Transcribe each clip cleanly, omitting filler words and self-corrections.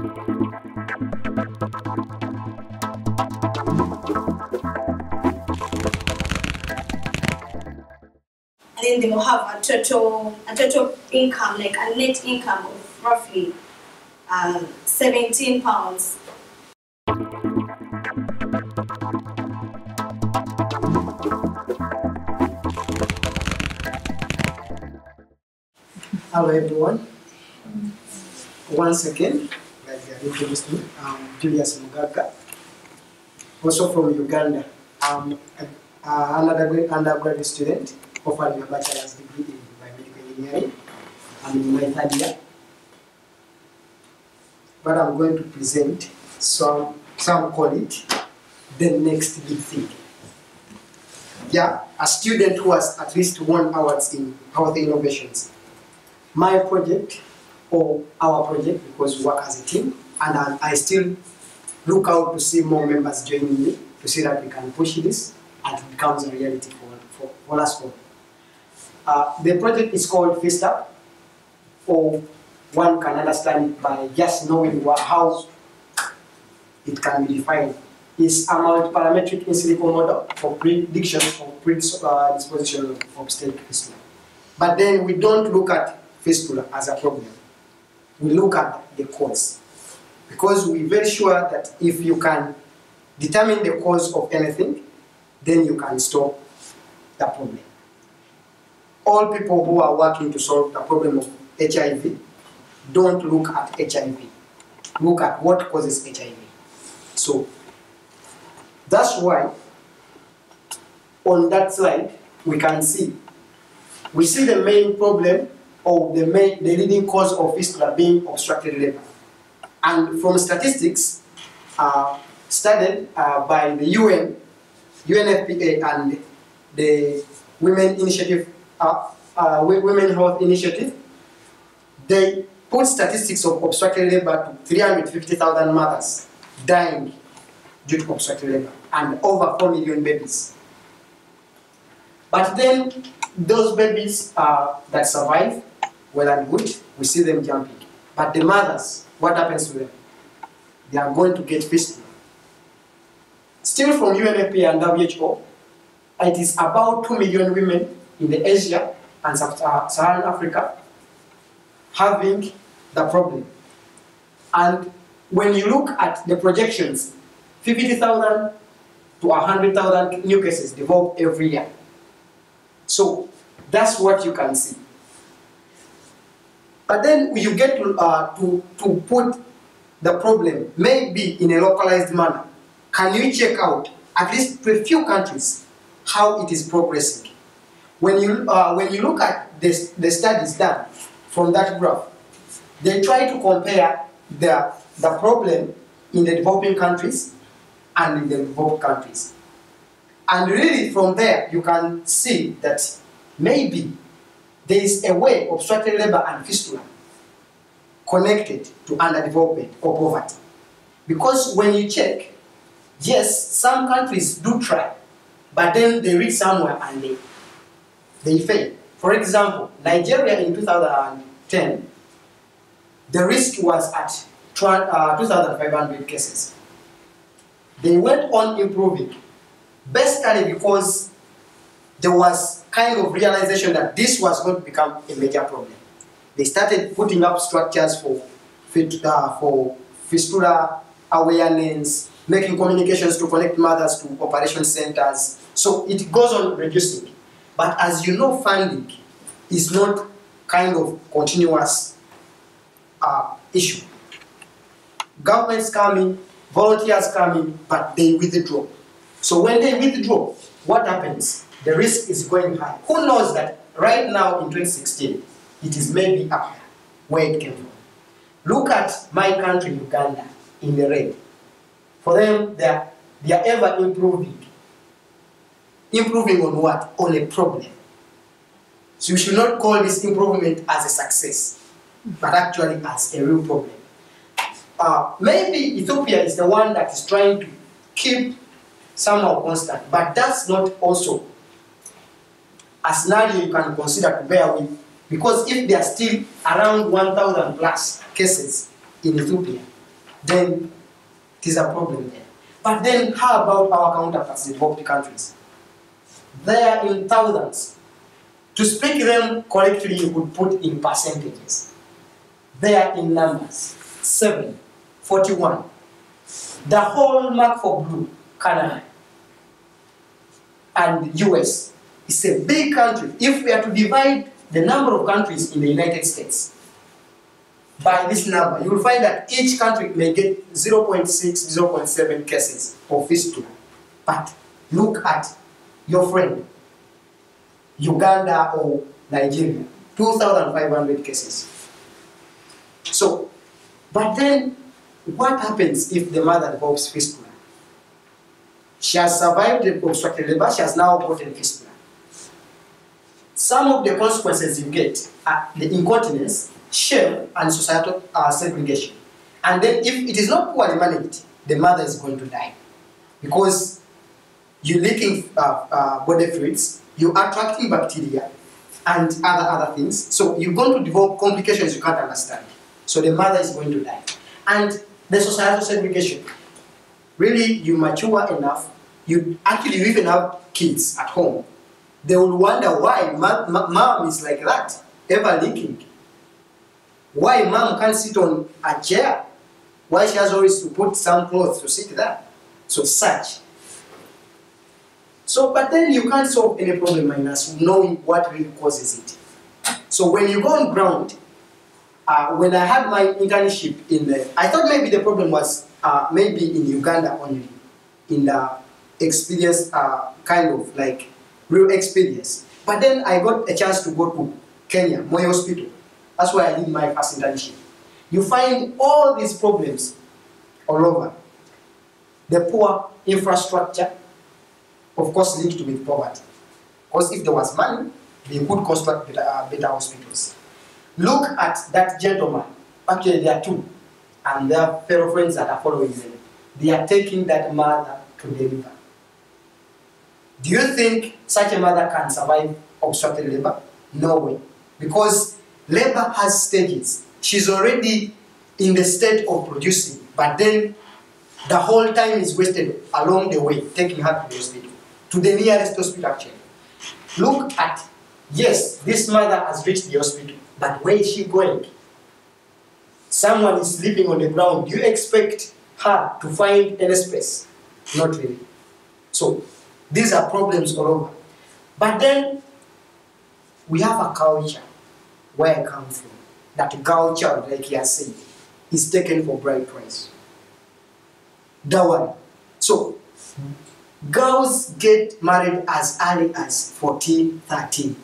And then they will have a total income, like a net income of roughly £17. Hello everyone. Once again, like they introduced me, I'm Julius Mugaga, also from Uganda. I'm an undergraduate student offering a bachelor's degree in biomedical engineering. I'm in my third year. But I'm going to present some call it the next big thing. Yeah, a student who has at least won awards in health innovations. My project, or our project, because we work as a team, and I still look out to see more members joining me to see that we can push this and it becomes a reality for us all. The project is called Fistula App, or one can understand it by just knowing how it can be defined. It's a multi-parametric in silico model for prediction of predisposition of obstetric fistula. But then we don't look at fistula as a problem. We look at the cause. Because we're very sure that if you can determine the cause of anything, then you can stop the problem. All people who are working to solve the problem of HIV don't look at HIV. Look at what causes HIV. So that's why on that slide we see the main problem, or the leading cause of fistula being obstructed labor. And from statistics studied by the UNFPA and the Women Health Initiative, they put statistics of obstructed labor to 350,000 mothers dying due to obstructed labor and over 4 million babies. But then those babies that survive, well and good, we see them jumping. But the mothers, what happens to them? They are going to get fistula. Still from UNFPA and WHO, it is about 2 million women in the Asia and Sub-Saharan Africa having the problem. And when you look at the projections, 50,000 to 100,000 new cases develop every year. So that's what you can see. But then you get to put the problem maybe in a localized manner. Can you check out, at least to a few countries, how it is progressing? When you look at the studies done from that graph, they try to compare the problem in the developing countries and in the developed countries. And really from there, you can see that maybe there is a way obstructed labor and fistula connected to underdevelopment or poverty. Because when you check, yes, some countries do try, but then they reach somewhere and they fail. For example, Nigeria in 2010, the risk was at 2,500 cases. They went on improving, basically because there was kind of realization that this was going to become a major problem. They started putting up structures for fistula awareness, making communications to connect mothers to operation centers. So it goes on reducing. But as you know, funding is not kind of continuous issue. Governments coming, volunteers coming, but they withdraw. So when they withdraw, what happens? The risk is going high. Who knows that right now in 2016, it is maybe up where it came from. Look at my country, Uganda, in the red. For them, they are ever improving. Improving on what? On a problem. So you should not call this improvement as a success, but actually as a real problem. Maybe Ethiopia is the one that is trying to keep somehow constant, but that's not also a scenario you can consider to bear with, because if there are still around 1,000 plus cases in Ethiopia, then it is a problem there. But then how about our counterparts in developed countries? They are in thousands. To speak them correctly, you could put in percentages. They are in numbers. 7, 41. The whole mark for blue, Canada, and US, is a big country. If we are to divide the number of countries in the United States by this number, you will find that each country may get 0.6, 0.7 cases of fistula. But look at your friend, Uganda or Nigeria, 2,500 cases. So, but then what happens if the mother develops fistula? She has survived the obstructed labor, she has now gotten fistula. Some of the consequences you get are the incontinence, shame, and societal segregation. And then if it is not poorly managed, the mother is going to die. Because you're leaking body fluids, you're attracting bacteria and other things. So you're going to develop complications you can't understand. So the mother is going to die. And the societal segregation. Really, you mature enough, you even have kids at home. They will wonder why mom is like that, ever leaking. Why mom can't sit on a chair? Why she has always to put some clothes to sit there? So such. So, but then you can't solve any problem minus knowing what really causes it. So when you go on ground, when I had my internship I thought maybe the problem was maybe in Uganda only, in the experience, kind of like real experience. But then I got a chance to go to Kenya, Moi Hospital. That's where I did my first internship. You find all these problems all over. The poor infrastructure, of course, linked with poverty. Because if there was money, they could construct better hospitals. Look at that gentleman. Actually, there are two. And there are fellow friends that are following them. They are taking that mother to deliver. Do you think such a mother can survive obstructed labor? No way. Because labor has stages. She's already in the state of producing, but then the whole time is wasted along the way, taking her to the hospital, to the nearest hospital actually. Look at, yes, this mother has reached the hospital, but where is she going? Someone is sleeping on the ground. Do you expect her to find any space? Not really. So these are problems all over. But then we have a culture where I come from. That girl child, like he has said, is taken for bride price. That one. So girls get married as early as 14, 13.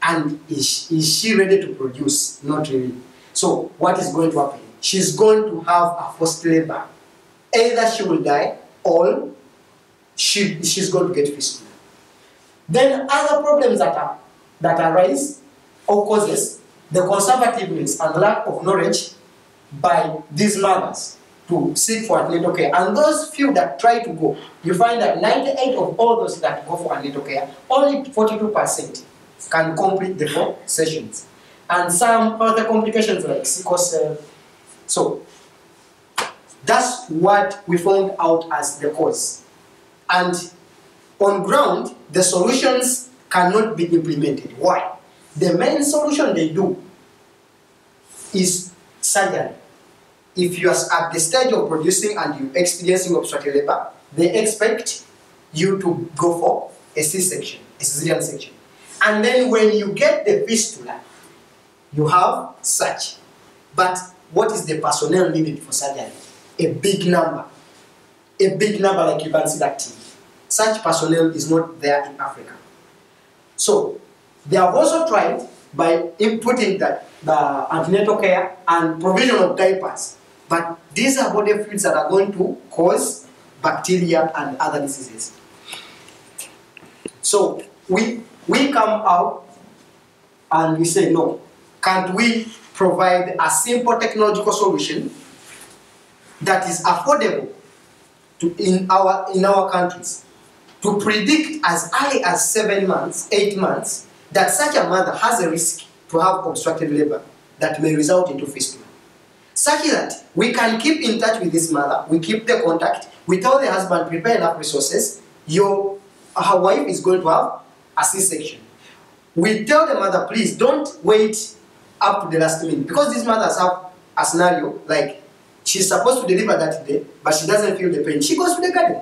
And is she ready to produce? Not really. So what is going to happen? She's going to have a forced labor. Either she will die or she's going to get fistula. Then other problems that arise or causes the conservativeness and lack of knowledge by these mothers to seek for antenatal care. And those few that try to go, you find that 98 of all those that go for antenatal care, only 42% can complete the 4 sessions. And some other complications like sickle cell. So that's what we found out as the cause. And on ground, the solutions cannot be implemented. Why? The main solution they do is surgery. If you are at the stage of producing and you're experiencing obstructed labor, they expect you to go for a C-section, a cesarean section. And then when you get the fistula, you have such. But what is the personnel needed for surgery? A big number. A big number like you can see that team. Such personnel is not there in Africa. So they have also tried by inputting the antenatal care and provision of diapers. But these are body fluids that are going to cause bacteria and other diseases. So we come out and we say, no, can't we provide a simple technological solution that is affordable in our countries to predict as early as 7 months, 8 months, that such a mother has a risk to have obstructed labor that may result into fistula. such that we can keep in touch with this mother, we keep the contact, we tell the husband, prepare enough resources, her wife is going to have a C-section. We tell the mother, please don't wait up to the last minute, because these mothers have a scenario like she's supposed to deliver that day, but she doesn't feel the pain. She goes to the garden.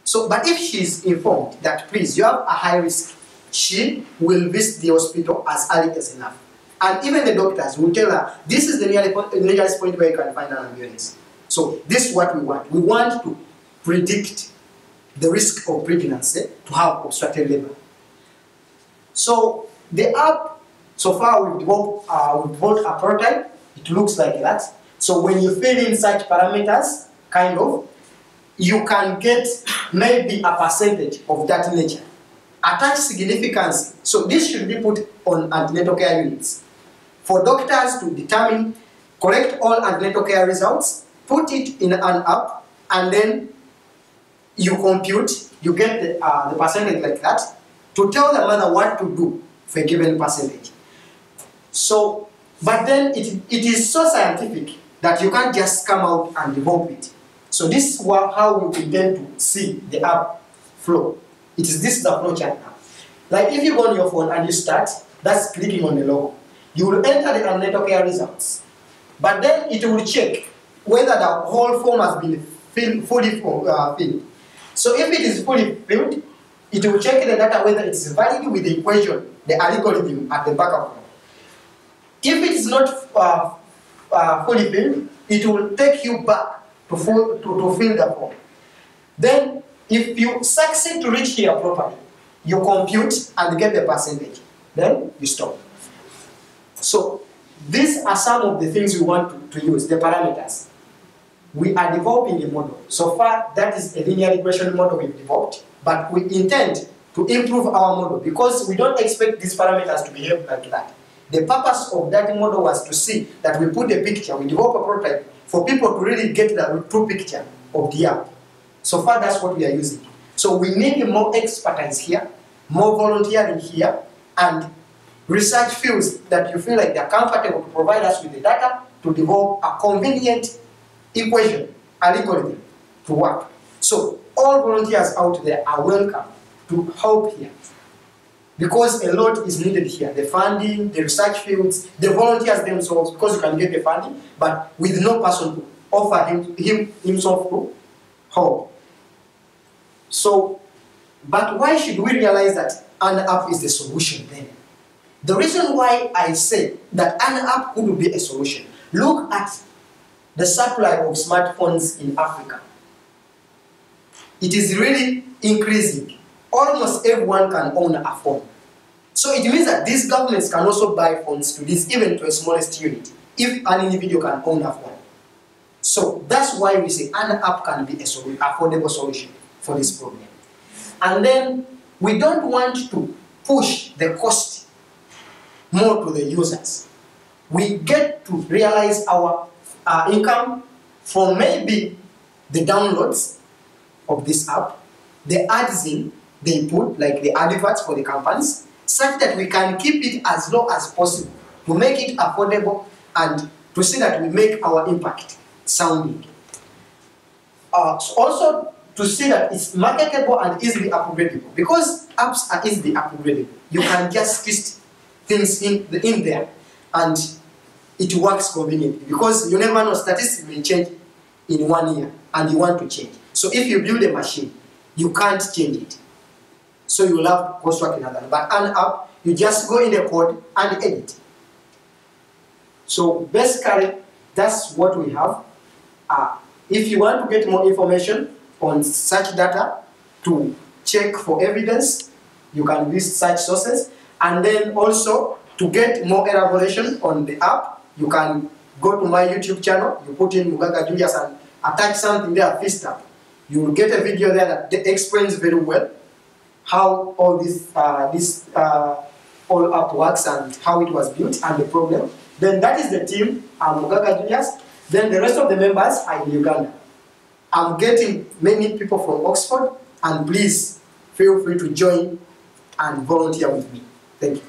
So, but if she's informed that, please, you have a high risk, she will visit the hospital as early as enough. And even the doctors will tell her, this is the nearest point where you can find an ambulance. So this is what we want. We want to predict the risk of pregnancy to have obstructed labor. So the app, so far we've developed a prototype. It looks like that. So when you fill in such parameters, kind of, you can get maybe a percentage of that nature. Attach significance. So this should be put on antenatal care units for doctors to determine, collect all antenatal care results, put it in an app, and then you compute, you get the percentage like that, to tell the mother what to do for a given percentage. So, but then it is so scientific that you can't just come out and develop it. So this is how we intend to see the app flow. This is the flow chart now. Like if you go on your phone and you start, that's clicking on the logo. You will enter the antenatal care results. But then it will check whether the whole form has been fully filled. So if it is fully filled, it will check the data whether it is valid with the equation, the algorithm at the back of it. If it is not fully filled, it will take you back to fill the form. Then, if you succeed to reach here properly, you compute and get the percentage. Then you stop. So these are some of the things we want to use, the parameters. We are developing a model. So far, that is a linear regression model we've developed, but we intend to improve our model because we don't expect these parameters to behave like that. The purpose of that model was to see that we put a picture, we develop a prototype for people to really get the true picture of the app. So far, that's what we are using. So we need more expertise here, more volunteering here, and research fields that you feel like they're comfortable to provide us with the data to develop a convenient equation, algorithm to work. So all volunteers out there are welcome to help here because a lot is needed here. The funding, the research fields, the volunteers themselves, because you can get the funding, but with no person to offer himself to help. So, but why should we realize that an app is the solution then? The reason why I say that an app could be a solution, look at the supply of smartphones in Africa. It is really increasing. Almost everyone can own a phone. So it means that these governments can also buy phones to this, even to a smallest unit, if an individual can own a phone. So that's why we say an app can be a affordable solution for this problem. And then we don't want to push the cost more to the users. We get to realize our income from maybe the downloads of this app, the ads in they put, like the adverts for the companies, such that we can keep it as low as possible to make it affordable and to see that we make our impact sounding. Also to see that it's marketable and easily upgradable, because apps are easily upgradable. You can just twist things in there and it works conveniently, because you never know, statistics may change in 1 year and you want to change. So if you build a machine, you can't change it. So you will have to construct another. But an app, you just go in the code and edit. So basically, that's what we have. If you want to get more information on such data to check for evidence, you can visit such sources. And then also, to get more elaboration on the app, you can go to my YouTube channel, you put in Mugaga Julius and attach something there, Fistula App. You will get a video there that explains very well how all this all app works and how it was built and the problem. Then that is the team, Mugaga Julius. Then the rest of the members are in Uganda. I'm getting many people from Oxford, and please feel free to join and volunteer with me. Thank you.